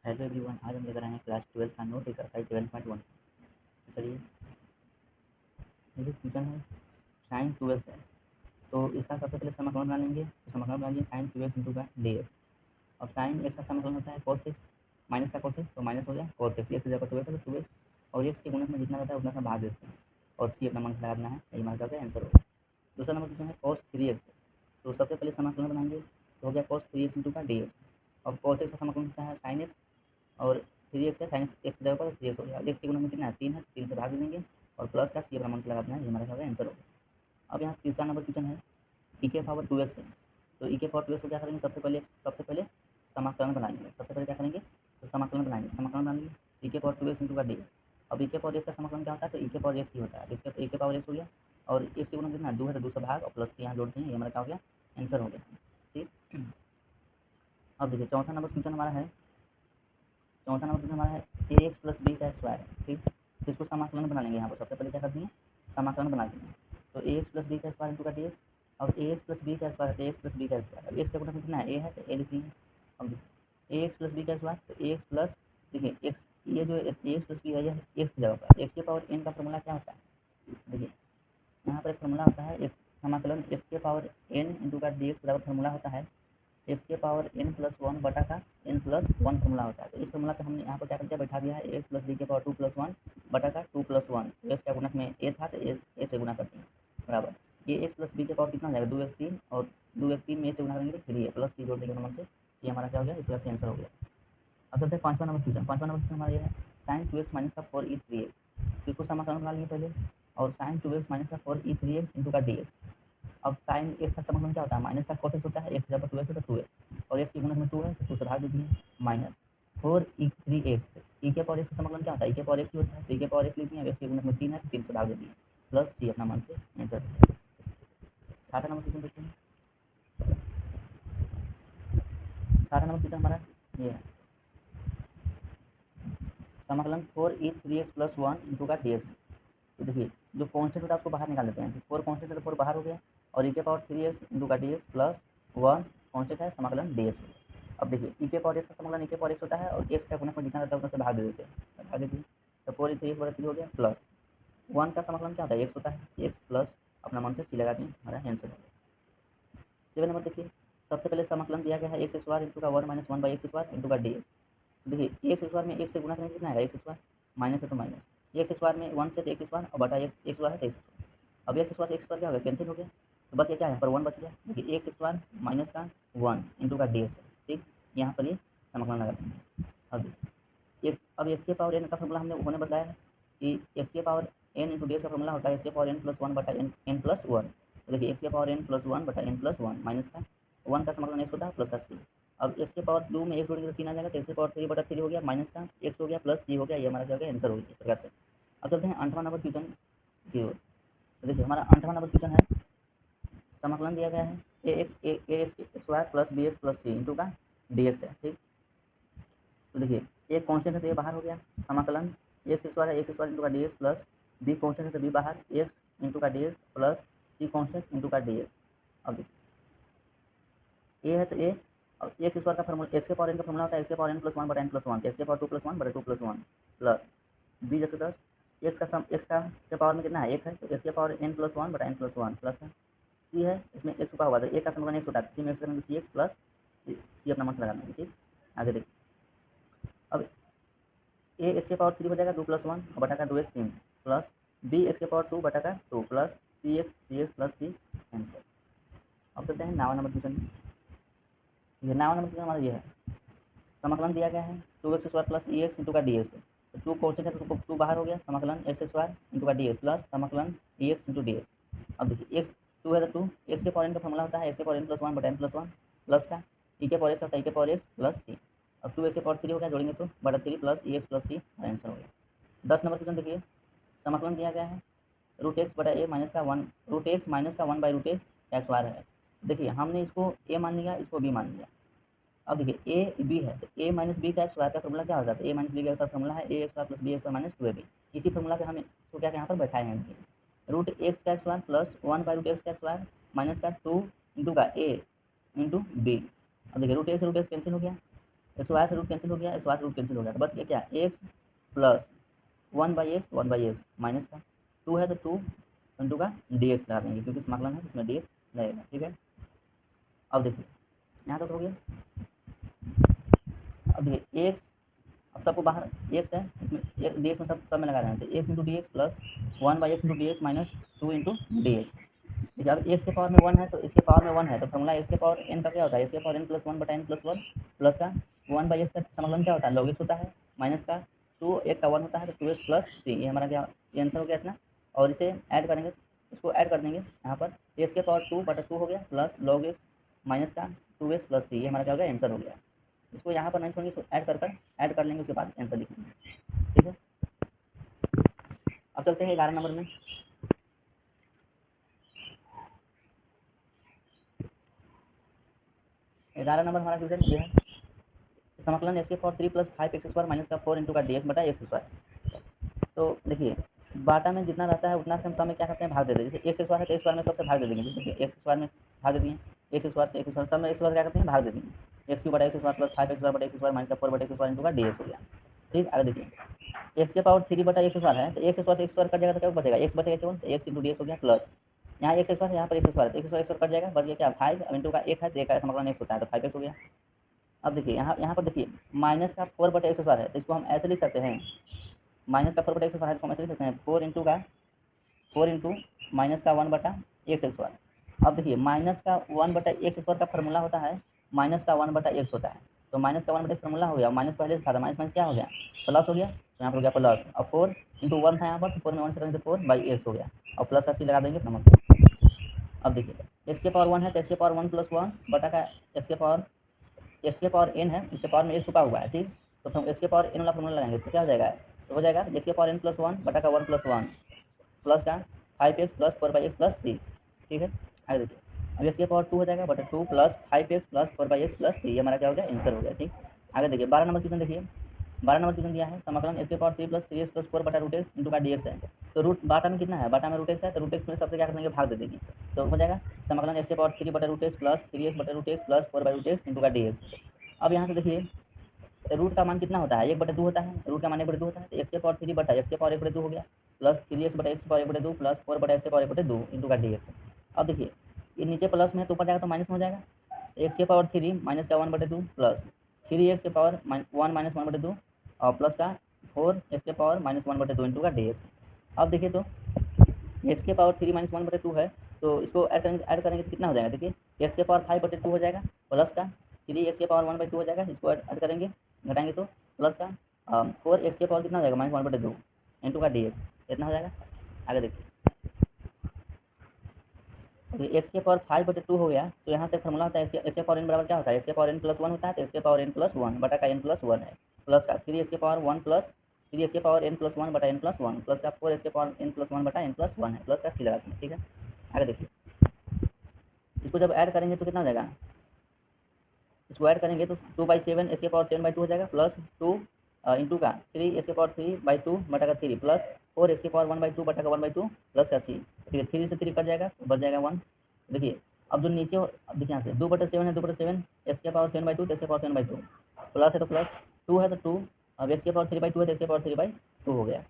Hello everyone, आज हम लेकर आए हैं क्लास 12 का नोट एक्सरसाइज 7.1। चलिए, ये जो क्वेश्चन है साइन 2x है, तो इसका सबसे पहले समाकलन बना लेंगे। तो समाकलन बना लीजिए साइन 2x इंटू का डी। अब साइन एक्स का समाकलन होता है cos x, माइनस का cos x, तो माइनस हो गया cos x, एक्स जगह 2x है तो 2x, और एक्स के गुणक में जितना रहता है उतना सा भाग देते हैं और सी अपना मन लगाना है, यही हमारा क्या आंसर होगा। दूसरा नंबर क्वेश्चन है cos 3x, तो सबसे पहले समाकलन बनाएंगे तो हो गया cos 3x इंटू का डी। अब cos x का समाकलन होता है साइन एक्स, और 3x है, साइन एक्स की जगह पर 3x हो गया। एक्स के गुणक में कितना है 3 है, 3 से भाग दे देंगे और प्लस का सी अपना मन लगाना है, ये हमारा क्या आंसर होगा। अब यहाँ तीसरा नंबर क्वेश्चन है ई के पावर 2x है, तो ई के पावर 2x को क्या करेंगे, सबसे पहले समाकलन बनाएंगे। सबसे पहले क्या करेंगे, तो समाकलन बनाएंगे। समाकलन बनाएंगे ई के पावर 2x इंटू का डी। अब ई के पावर एक्स का समाकलन क्या होता है, तो ई के पावर एक्स ही होता है। इसके ई के पावर एक्स हो गया और एक्स के गुणक कितना 2 है तो 2 से भाग और प्लस के यहाँ जोड़ते हैं, ये हमारा क्या हो गया आंसर हो गया। ठीक, अब देखिए चौथा नंबर क्वेश्चन हमारा है, चौथा नंबर क्वेश्चन हमारा है ए एक्स प्लस बी का स्क्वायर है। ठीक, तो इसको समाकलन बना लेंगे। यहाँ पर सबसे पहले क्या कर दिए, समाकलन बना देंगे। तो ए एक्स प्लस बी का स्क्वायर इंटू का डी एक्स। अब ए एक्स प्लस बी का स्क्वायर है तो ए एक्स प्लस बी का स्क्वायर, अब एक्स का गुणक कितना है ए है तो ए लिखिए। अब ए एक्स प्लस बी का स्क्वायर, तो ए एक्स प्लस, देखिए एक्स, ये जो ए एक्स प्लस बी है यह एक्स की जगह पर, एक्स के पावर एन का फॉर्मूला क्या होता है, देखिए यहाँ पर एक फॉर्मूला होता है एक्स समाकलन एक्स के पावर एन इंटू का डी एक्स बराबर फॉर्मूला होता है एक्स के पावर एन प्लस वन बटा का एन प्लस वन फॉर्मूला होता है। तो इस फॉर्मूला पे हमने यहाँ पर क्या कर दिया, बैठा दिया है एक्स प्लस बी के पावर 2 प्लस 1 बटा का 2 प्लस 1। एक्स का गुणक में ए था तो ए से गुना करते हैं बराबर, ये एक्स प्लस बी के पावर कितना हो जाएगा 2x3, और 2x3 में ए से गुना करेंगे तो 3 है, प्लस सी जोड़ देंगे नंबर से, ये हमारा क्या हो गया, इसका आंसर हो गया। अब चलते हैं पाँचवा नंबर क्वेश्चन। पाँचवा नंबर क्वेश्चन हमारा ये है साइन 2x माइनस का 4e 3x। इसको समाकलन बना लिए पहले, और साइन 2x माइनस का 4e 3x इंटू का डी। अब साइन एक्स का समाकलन क्या होता है, माइनस का cos x होता है, एक्स जब 2x है तो 2x, और एक्स के गुणक में 2 है तो 2 से भाग दीजिए, माइनस 4e3x। ई के पावर एक्स का समाकलन क्या होता है, ई के पावर एक्स ही होता है, तो ई के पावर एक्स लिखिए, एक्स के गुणक में 3 है तो 3 से भाग दीजिए, प्लस सी अपना मन से आंसर। छठा नंबर क्वेश्चन देखते हैं। छठा नंबर क्वेश्चन हमारा ये है समाकलन 4e3x प्लस 1 इंटू का डी। तो देखिए जो कॉन्स्टेंट होता है उसको बाहर निकाल देते हैं, 4 कॉन्स्टेंट है तो 4 बाहर हो गया, और ई के पावर 3x इंटू का डी एक्स प्लस 1 कॉन्स्टेंट है, समाकलन डी एक्स। अब देखिए ई के पावर एक्स का समाकलन ई के पावर एक्स होता है, और एक्स का गुणक में जितना रहता है उतना से भाग दे देते हैं, भाग दे दिए तो 4e3x हो गया, प्लस 1 का समाकलन क्या होता है एक्स होता है, एक्स प्लस अपना मन से सी लगा दिए, हमारा आंसर हो गया। 7 नंबर देखिए, सबसे पहले समाकलन दिया गया है एक्स स्क्वायर इंटू का 1 minus 1 by x square into का डी एक्स। देखिए एक्स स्क्वायर में एक्स से गुणा करेंगे कितना आएगा एक्स स्क्वायर, माइनस है तो माइनस, एक्स स्क्वायर में 1 से तो एक्स स्क्वायर और बटा एक्स स्क्वायर है तो एक्स स्क्वायर। अब एक्स स्क्वायर से एक्स स्क्वायर क्या हो गया, कैंसिल हो गया, तो बस ये क्या है पर 1 बच गया। देखिए एक्स स्क्वायर माइनस का 1 इंटू का डी एक्स। ठीक, यहाँ पर ये समाकलन लगा देंगे। अब एक्स के पावर एन का फॉर्मूला हमने उन्होंने बताया है कि एक्स के power n into d x का फॉर्मूला होता है एक्स के पावर एन प्लस 1 बटा एन प्लस 1। तो देखिए एक्स के पावर एन प्लस 1 बटा एन प्लस 1, माइनस का 1 का समाकलन एक्स होता है प्लस का सी। अब एक्स के पावर 2 में एक जोड़ेंगे तो 3 आ जाएगा, तो एक्स के पावर 3 बटा 3 हो गया, माइनस का एक्स हो गया प्लस सी हो गया, ये हमारा क्या हो गया आंसर हो गया इस प्रकार से। अब चलते हैं 8वां नंबर क्वेश्चन की ओर। तो देखिए हमारा 8वां नंबर क्वेश्चन है समाकलन दिया गया है A X square plus B X plus C into का डी एक्स है। ठीक, तो देखिए एक कॉन्स्टेंट है तो ये बाहर हो गया, समाकलन एक्स स्क्वायर है, एक्स स्क्वायर इंटू का D x, plus b constant है तो बी बाहर, एक्स इंटू का D x plus c constant into का डी एक्स। अब देखिए ए है तो ए, और एक्स स्क्वायर का फॉर्मूला एक्स के पावर एन का फॉर्मूला होता है एक्स के पावर एन प्लस 1 बटा एन प्लस 1, एक्स के पावर 2 प्लस 1 बटा 2 प्लस 1, प्लस बी जैसे 10, एक्स का के पावर में कितना है एक है, तो एक्स के पावर एन प्लस 1 बटा एन प्लस 1, प्लस है सी है, इसमें एक्स छुपा हुआ था, ए का फॉर्मूला एक्स होता है, सी में एक्स करेंगे सी एक्स प्लस सी अपना मन से लगाना है। ठीक, आगे देखिए अब ए एक्स के पावर 3 हो जाएगा 2 प्लस 1 बटा का 2x 3, प्लस बी एक्स के पावर 2 बटा का 2 प्लस सी एक्स प्लस सी आंसर। अब चलते हैं 9वां नंबर क्वेश्चन। ये 9वां नंबर क्वेश्चन हमारा ये है समाकलन दिया गया है 2x स्क्वायर प्लस ई एक्स इंटू का डी एक्स। तो 2 कॉन्स्टेंट है तो 2 बाहर हो गया, समाकलन एक्स स्क्वायर इंटू का डी एक्स प्लस समाकलन ई एक्स इंटू डी एक्स। अब देखिए एक्स 2 है तो 2, एक्स के पावर एन का फॉर्मूला होता है एक्स के पावर एन प्लस 1 बटा एन प्लस 1, प्लस का ई के पावर एक्स होता है ई के पावर एक्स प्लस सी। अब 2 एक्स के पावर 3 हो गया, जोड़ेंगे तो बटा 3 प्लस ई एक्स प्लस सी, आंसर हो गया। 10 नंबर क्वेश्चन देखिए, समाकलन दिया गया है रूट एक्स बटा ए माइनस का 1, रूट एक्स माइनस का 1 बाई रूट एक्स का स्क्वायर है। देखिए हमने इसको ए मान लिया, इसको बी मान लिया। अब देखिए ए बी है तो ए माइनस बी का स्क्वायर का फॉर्मूला क्या हो जाता है, ए माइनस बी का फॉर्मूला है A X square plus B X minus 2ab। इसी फॉर्मूला पे हम इसको क्या यहाँ पर बैठाए हैं, रूट एक्स का square plus 1 by root x का स्क्वायर माइनस का 2 इंटू का ए इंटू बी। अब देखिए रूट एक्स कैंसिल हो गया, एक्स वाई से रूट कैंसिल हो गया, एक्स वाई से रूट कैंसिल हो गया, तो बस ये क्या एक्स प्लस 1/x माइनस का 2 है तो 2 इंटू का dx लगा देंगे क्योंकि समाकलन है इसमें dx लगेगा। ठीक है, अब देखिए यहाँ तक हो गया। अब देखिए एक्स, अब सबको बाहर एक्स है इसमें, dx में सब में लगा रहे हैं तो x into d x plus 1/x into d x minus 2 into d x. ठीक है, अब एक्स के पावर में 1 है तो इसके पावर में 1 है तो फॉर्मूला एक्स के पावर एन का क्या होता है, एक्स के power n plus 1/n plus 1 plus का 1/x का समाकलन क्या होता है, log x होता है माइनस का 2 एक का 1 होता है तो 2x प्लस सी, ये हमारा क्या आंसर हो गया इतना। और इसे ऐड करेंगे, इसको ऐड कर देंगे यहाँ पर, एक्स के पावर 2/2 हो गया प्लस log x माइनस का 2x प्लस सी, ये हमारा क्या हो गया आंसर हो गया। इसको यहाँ पर नहीं छोड़ेंगे, इसको ऐड कर लेंगे, उसके बाद आंसर लिखेंगे। ठीक है, अब चलते हैं 11 नंबर में। 11 नंबर हमारा क्वेश्चन ये है, समाकलन एक्स के पावर 3 प्लस 5x² माइनस का 4 इंटू का डी एक्स बटा x²। तो देखिए बाटा में जितना रहता है उतना से हम में क्या करते हैं भाग दे देते हैं, जैसे x² है तो x² में सबसे भाग दे देंगे, जैसे x² में भाग दे दिए, x² से x² सब में x² क्या करते हैं भाग दे देंगे, x³ बटा x² प्लस 5x² बटा x² माइनस का 4 बटा x² इंटू का डी एक्स हो गया। ठीक, आगे देखिए x के पावर 3 बटा x² है तो x² से x² कट जाएगा तो क्या बचेगा, x बचेगा केवल, तो x इंटू डी एक्स हो गया प्लस यहाँ x² है यहाँ पर x² है तो x² कट जाएगा, बच गया क्या 5 इंटू का 1 है तो 1 का समाकलन x होता है तो 5x हो गया। अब देखिए यहाँ पर देखिए माइनस का 4 बटा x² है तो इसको हम ऐसे लिख सकते हैं, माइनस का 4 बटा x² है तो हम ऐसे लिख सकते हैं 4 इंटू माइनस का 1 बटा x²। अब देखिए माइनस का 1 बटा x² का फॉर्मूला होता है माइनस का 1 बटा x होता है, तो माइनस का 1 बटा फॉर्मूला हो गया, माइनस पहले से था माइनस माइनस क्या हो गया प्लस हो गया, तो यहाँ पर हो गया प्लस। अब 4 इंटू 1 था यहाँ पर, 4 में 1 से करेंगे तो 4/x हो गया और प्लस का सी लगा देंगे नमक। अब देखिए x के पावर 1 है तो x के पावर 1 प्लस 1 बटा का x के पावर n है, इसके पावर में a छुपा हुआ है। ठीक, तो हम x के पावर n वाला फॉर्मूला लगाएंगे तो क्या हो जाएगा, तो हो जाएगा x के पावर n प्लस 1 बटा का 1 प्लस 1 प्लस का 5x प्लस 4/x प्लस सी। ठीक है, आगे देखिए अब x के पावर 2 हो जाएगा बटा 2 plus 5x plus 4/x plus सी, ये हमारा क्या हो गया आंसर हो गया। ठीक, आगे देखिए 12 नंबर क्वेश्चन देखिए, 12 नंबर क्वेश्चन दिया है समाकलन x के पावर 3 प्लस 3x प्लस 4 बटा रूट एक्स इंटू का डी एक्स है, तो रूट बाटा में कितना है, बाटा में रूट एक्स है तो रूट एक्स में सबसे क्या कर देंगे भाग दे देंगे, तो हो जाएगा समाकलन x के पावर 3 बटा रूट एक्स प्लस 3x बटा रूट एक्स प्लस 4/रूट एक्स इंटू का डी एक्स। अब यहाँ से देखिए रूट का मान कितना होता है 1/2 होता है, रूट का मान 1/2 होता है तो x के पावर 3 बटा x के पावर 1/2 हो गया प्लस 3x बटा x के पावर 1/2 प्लस 4 बटा x के पावर 1/2 इंटू का डी एक्स। अब देखिए ये नीचे प्लस में है तो ऊपर जाएगा तो माइनस में हो जाएगा, x के पावर 3 माइनस का 1/2 प्लस 3x के पावर 1 माइनस 1/2 और प्लस का 4x के पावर माइनस 1/2 इंटू का डी एक्स। अब देखिए तो x के पावर 3 माइनस 1/2 है तो इसको ऐड करेंगे तो कितना हो जाएगा, देखिए x के पावर 5/2 हो जाएगा प्लस का 3x के पावर 1/2 हो जाएगा, इसको ऐड करेंगे घटाएंगे तो प्लस का 4x के पावर कितना हो जाएगा माइनस 1/2 इंटू का डी एक्स, इतना हो जाएगा। आगे देखिए तो x के पावर 5/2 हो गया तो यहाँ से फॉर्मूला होता है x के पावर n बराबर क्या होता है, x के पावर n प्लस 1 होता है तो x के पावर n प्लस 1 बटा का n प्लस 1 है प्लस का 3x के पावर 1 प्लस 3x के पावर n प्लस 1 बटा n प्लस 1 प्लस का 4x के पावर n प्लस 1 बटा n प्लस 1 है प्लस का सी लगाते हैं। ठीक है, आगे देखिए इसको जब ऐड करेंगे तो कितना हो जाएगा, इसको ऐड करेंगे तो 2/7 x के पावर 7/2 हो जाएगा प्लस 2 इंटू का 3 x के पावर 3/2 बटा का 3 प्लस 4 x के पावर 1/2 बटा का 1/2 प्लस का सी। ठीक है, 3 से 3 कट जाएगा तो बच जाएगा 1। देखिए अब जो नीचे अब देखिए यहाँ से 2/7 है 2/7 x के पावर 7/2 तो x के पावर 7/2 प्लस है तो प्लस 2 है तो 2, अब x के पावर 3/2 है तो x के पावर 3/2 हो गया।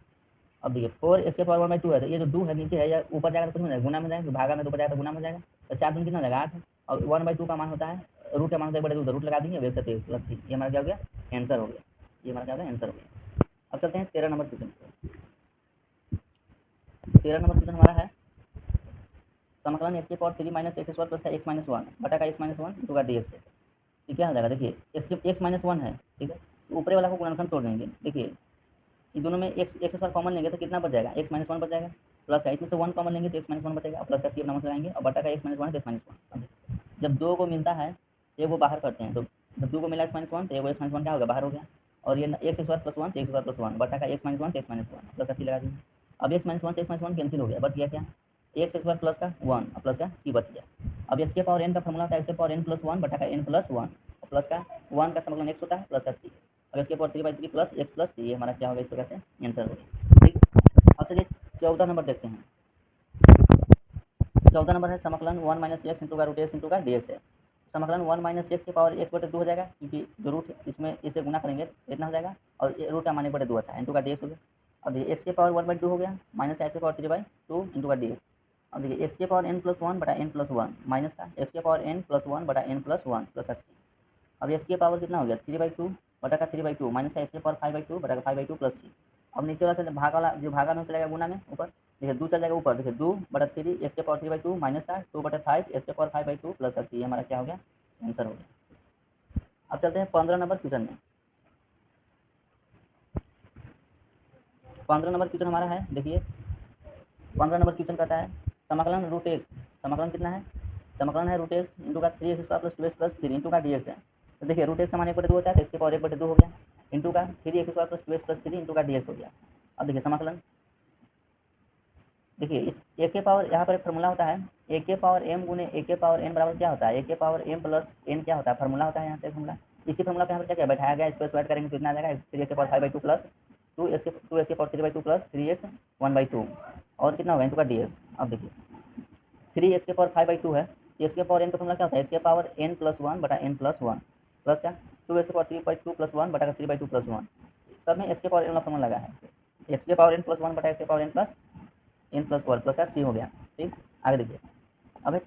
अब देखिए 4 x के पावर 1/2 है तो ये जो 2 है नीचे है या ऊपर जाएगा तो कुछ नहीं जाएगा गुना में जाएगा, भागा में तो ऊपर जाएगा तो गुना में जाएगा, तो 4 दूनी कितना हो जाएगा 8 और 1/2 का मान होता है रूट का मान होता है 1/2 रूट लगा देंगे वैसे तो प्लस सी, ये हमारा क्या हो गया आंसर हो गया, ये हमारा क्या हो गया आंसर हो गया। अब चलते हैं 13 नंबर क्वेश्चन। 13 नंबर क्वेश्चन हमारा है समाकलन x के power 3 minus x² plus x minus 1 बटा का x माइनस 1 इंटू का डी एक्स है, तो क्या हो जाएगा देखिए x माइनस 1 है। ठीक है, तो ऊपरे वाला को गुणनखंड तोड़ देंगे, देखिए इन दोनों में x² कॉमन लेंगे तो कितना बच जाएगा x माइनस 1 बच जाएगा प्लस का इसमें से 1 कॉमन लेंगे तो x माइनस 1 बचेगा प्लस का सी अपना लगाएंगे और बटा का x माइनस 1 तो x माइनस 1। जब दो को मिलता है एक वो बाहर करते हैं तो जब 2 को मिला x माइनस 1 तो x माइनस 1 क्या होगा बाहर हो गया और ये x² प्लस 1 तो x² प्लस 1 बटा का x माइनस 1 तो x माइनस 1 प्लस का सी लगा देंगे। अब x माइनस 1 से x माइनस 1 कैंसिल हो गया, बच गया क्या x² प्लस का 1 प्लस का सी बच गया। अब x के पावर n का फॉर्मूला था x के पावर n प्लस 1 बटा का n प्लस 1 प्लस का 1 का समाकलन x होता है प्लस का सी, अब x के पावर 3/3 प्लस x प्लस सी, ये हमारा क्या होगा इस प्रकार से आंसर होगा। ठीक, अब चलिए 14 नंबर देखते हैं। 14 नंबर है समाकलन 1 माइनस x इंटू का रूट एक्स इंटू का डी एक्स है, समाकलन 1 माइनस एक्स की पावर एक्स बटे 2 हो जाएगा, क्योंकि जो रूट इसमें इसे गुना करेंगे इतना हो जाएगा, और ये रूट का मान 1 बटे 2 आता है, इंटू का डी एक्स हो गया। अब देखिए एक्स की पावर 1/2 हो गया, माइनस एक्स की पावर 3/2 इंटू का डी एक्स। अब देखिए एक्स की पावर n प्लस 1 बटा n प्लस 1 माइनस का एक्स की पावर n प्लस 1 बटा n प्लस 1 प्लस 80। अब एक्स की पावर कितना हो गया 3/2 बटा का 3/2 माइनस का एक्स की पावर 5/2 बटा का 5/2 प्लस 3। अब नीचे वाला से भाग वाला जो भागा में चलेगा गुना में ऊपर, देखिए 2 चल जाएगा ऊपर, देखिए 2 बटा 3 एक्स की पावर 3/2 माइनस का 2 बटा 5 एक्स की पावर 5/2 प्लस 80। ये हमारा क्या हो गया, आंसर हो गया। अब चलते हैं 15 नंबर क्वेश्चन में। 15 नंबर क्वेश्चन हमारा है, देखिए 15 नंबर क्वेश्चन कहता है समाकलन रूट एक्स, समाकलन कितना है, समाकलन है रूट एक्स इंटू का 3x plus 2x plus 3 into का डी एक्स है। तो देखिए रूट एक्स का मान 1/2 होता है, तो एक्स की पावर 1/2 हो गया, इंटू का 3x plus 2x plus 3 into का डी एक्स हो गया। अब देखिए समाकलन, देखिए इस ए के पावर यहाँ पर एक फार्मूला होता है, ए के पावर एम गुने ए के पावर एन बराबर क्या होता है, ए के पावर एम प्लस एन क्या होता है, फार्मूला होता है यहाँ पे फार्मूला। इसी फार्मूला पे यहाँ पर क्या क्या बैठाया गया, इसको स्क्वायर करेंगे तो इतना आ जाएगा 3x की पावर 5/2 प्लस 2x की पावर 3/2 प्लस 3x 1/2 और कितना होगा इंटू का डी एक्स। अब देखिए 3x की पावर 5/2 है, एक्स के पावर एन का फॉर्मूला क्या होता है, एक्स के पावर एन प्लस 1 बटा एन प्लस 1 प्लस क्या 2x की पावर 3/2 प्लस 1 बटा 3/2 प्लस 1, सब में एक्स के पावर एन का फॉर्मूला लगा है, एक्स के पावर एन प्लस 1 बटा एक्स के पावर एन प्लस 1 प्लस का सी हो गया। ठीक, आगे देखिए अब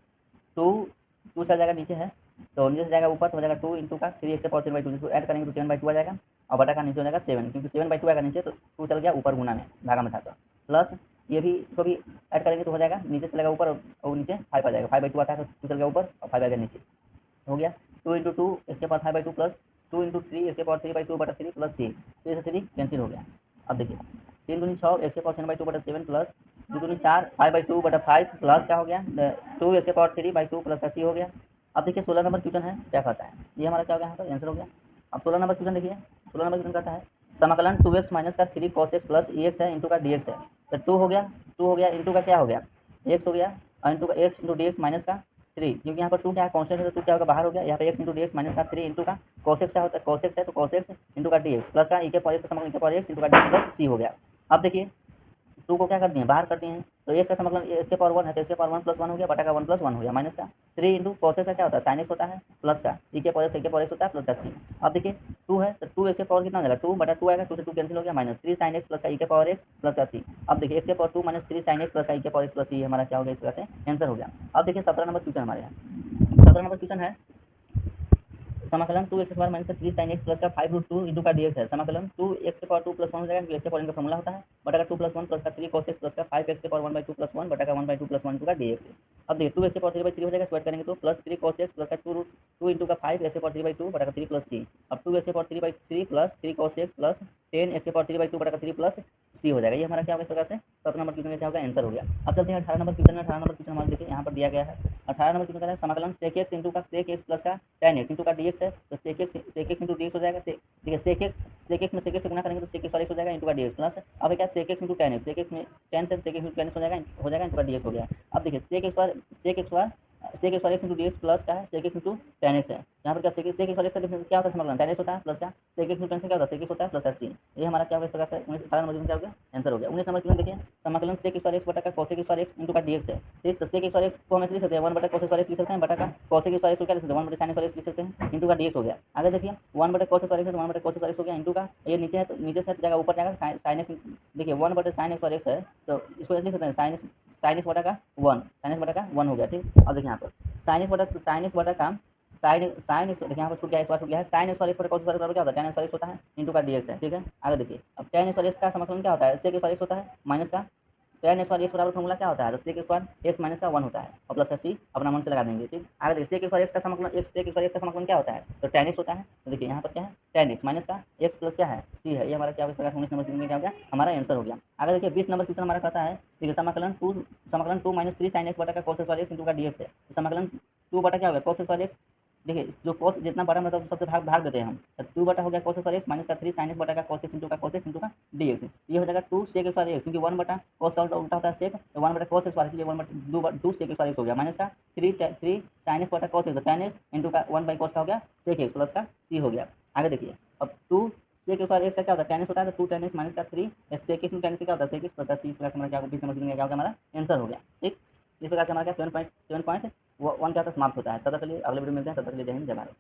2 चल जाएगा नीचे है, तो नीचे से जाएगा ऊपर तो हो जाएगा 2 इंटू का 3x की पावर 7/2, जिसको ऐड करेंगे तो 7/2 आ जाएगा, और बटा का नीचे हो जाएगा 7, क्योंकि 7/2 आएगा नीचे तो 2 चल गया ऊपर गुना में भागा में था, तो प्लस ये भी इसको भी ऐड करेंगे तो हो जाएगा नीचे चलेगा ऊपर और नीचे 5 आ जाएगा, 5/2 आता है तो 2 चल गया ऊपर और 5 आ गया नीचे, हो गया 2 इंटू 2 एक्स के पावर 5/2 प्लस 2 इंटू 3 एक्स के पावर 3/2 बटा 3 प्लस सी, तो ये 3 कैंसिल हो गया। अब देखिए 3 दूनी 6 एक्स के पावर 7/2 बटा 7 प्लस 2 दूनी 4 5/2 बटा 5 प्लस क्या हो गया 2 एक्स के पावर 3/2 प्लस सी हो गया। अब देखिए 16 नंबर क्वेश्चन है, क्या कहता है, ये हमारा क्या हो गया यहाँ पर आंसर हो गया। अब 16 नंबर क्वेश्चन देखिए, 16 नंबर क्वेश्चन कहता है समाकलन 2x माइनस का 3 cos x प्लस ex है इंटू का dx है, तो 2 हो गया इंटू का क्या हो गया x हो गया, और इंटू का x into d x minus का 3, क्योंकि यहाँ पर 2 क्या है कॉन्स्टेंट है तो 2 क्या होगा बाहर हो गया, यहाँ पे x into d x minus का 3 इंटू का cos x क्या होता है, cos x है तो cos x इंटू का डी एक्स प्लस का e के पावर x का समाकलन e के पावर x इंटू का डी प्लस सी हो गया। अब देखिए 2 को क्या कर दिए बाहर कर दिए हैं, तो x का समाकलन x के पावर 1 है तो x के पावर 1 प्लस 1 हो गया बटा का 1 प्लस 1 हो गया माइनस का 3 इंटू cos x का क्या होता है sin x होता है प्लस का e के पावर x होता है प्लस का c। अब देखिए 2 है तो 2 x के पावर कितना हो जाएगा 2 बटा 2 आएगा, 2 से 2 कैंसिल हो गया माइनस 3 sin x प्लस का e के पावर x प्लस का c। अब देखिए x के power 2 minus 3 sin x plus का e के पावर x प्लस c हमारा क्या हो गया, इस तरह से आंसर हो गया। अब देखिए 17 नंबर क्वेश्चन हमारे यहाँ 17 नंबर क्वेश्चन है समाकलन 2x square minus 3 sin x plus का 5√2 इंटू का dx है, समाकलन 2x के पावर 2 प्लस 1 हो जाएगा, क्योंकि x के पावर इनका फॉर्मूला होता है बटा का 2 प्लस 1 प्लस का 3 cos x प्लस का 5x के पावर 1/2 प्लस 1 बटा का 1/2 प्लस 1 इंटू का dx है। अब देखिए 2x के पावर 3/3 हो जाएगा, स्क्वायर करेंगे तो प्लस 3 cos x प्लस का 2 इंटू का 5x के पावर 3/2 बटा का 3 प्लस c। अब 2x के power 3/3 plus 3 cos x plus 10x के पावर 3/2 बटा का 3 प्लस सी हो जाएगा। ये हमारा क्या होगा इस प्रकार से 17 नंबर क्वेश्चन का क्या होगा आंसर हो गया। अब चलते हैं 18 नंबर क्वेश्चन में। 18 नंबर क्वेश्चन हमारे देखिए यहाँ पर दिया गया है, 18 नंबर क्वेश्चन का है समाकलन sec x इंटू का sec x प्लस का tan x इंटू का dx है, तो sec x इंटू dx हो जाएगा, देखिए sec x में sec x से गुना करेंगे तो sec x हो जाएगा इंटू का dx प्लस अब क्या sec x into tan x, sec x में tan से sec x into tan x हो जाएगा इंटू का dx हो गया। अब देखिए sec x into dx plus क्या है sec x into tan x है, यहाँ पर क्या sec x क्या होता है समाकलन tan x होता है प्लस क्या sec x इंटू tan से क्या होता है sec x होता है प्लस c। ये हमारा क्या होगा इस प्रकार से 18 नंबर क्वेश्चन क्या हो गया आंसर हो गया। 19 नंबर क्वेश्चन देखिए समाकलन sec x बटा का cos x इंटू का dx है, ठीक, तो sec x को हम ऐसे लिख सकते हैं 1 बटा cos x लिख सकते हैं बटा का cos x को क्या लिख सकते हैं 1 बटा sin x लिख सकते हैं इंटू का dx हो गया। आगे देखिए 1 बटा cos x है तो 1 बटा cos x हो गया इंटू का ये नीचे है तो नीचे से जाएगा ऊपर जाएगा sin x, देखिए 1 बटा sin x है तो इसको ऐसे लिख सकते हैं sin x बटा का 1 हो गया, ठीक। अब देखिए यहाँ पर sin x बटा का sin x देखिए यहाँ पर छूट गया है sin x बटा cos x क्या होता है tan x होता है इंटू का dx है, ठीक है। आगे देखिए अब tan x का समाकलन क्या होता है sec x होता है माइनस का tan x बराबर फॉर्मूला क्या होता है तो sec x माइनस का 1 होता है और प्लस का c अपना मन से लगा देंगे, ठीक। आगे देखिए sec x का समाकलन क्या होता है तो tan x होता है, तो देखिए यहाँ पर क्या है tan x माइनस का x प्लस क्या है c है, ये हमारा क्या होगा 19 नंबर क्वेश्चन में क्या हो गया हमारा आंसर हो गया। आगे देखिए 20 नंबर क्वेश्चन हमारा कहता है देखिए समाकलन 2 माइनस 3 sin x बटा का cos x इंटू का dx है, समाकलन 2 बटा क्या हो गया cos x, देखिए जो cos जितना बड़ा मतलब सबसे भाग देते हैं हम, तो 2 बटा हो गया cos x माइनस का 3 sin x बटा का cos x इंटू का dx, ये हो जाएगा 2 sec x, क्योंकि 1 बटा cos का उल्टा होता है sec, तो 1 बटा cos x इसलिए 2 sec x हो गया माइनस का 3 sin x बटा cos x tan x into का 1 बाई cos का हो गया sec x प्लस का c हो गया। आगे देखिए अब 2 sec x का क्या होता है tan x होता है तो 2 tan x माइनस का 3 sec x tan x क्या होता है sec x प्लस का c प्लस हमारा क्या 20 नंबर क्या होगा हमारा आंसर हो गया, ठीक। इस प्रकार से हमारा क्या 7.7 वो वन क्या होता है, समाप्त होता है। तब तक के लिए अगले वीडियो में मिलते हैं, तब तक के लिए जय हिंद जय भारत।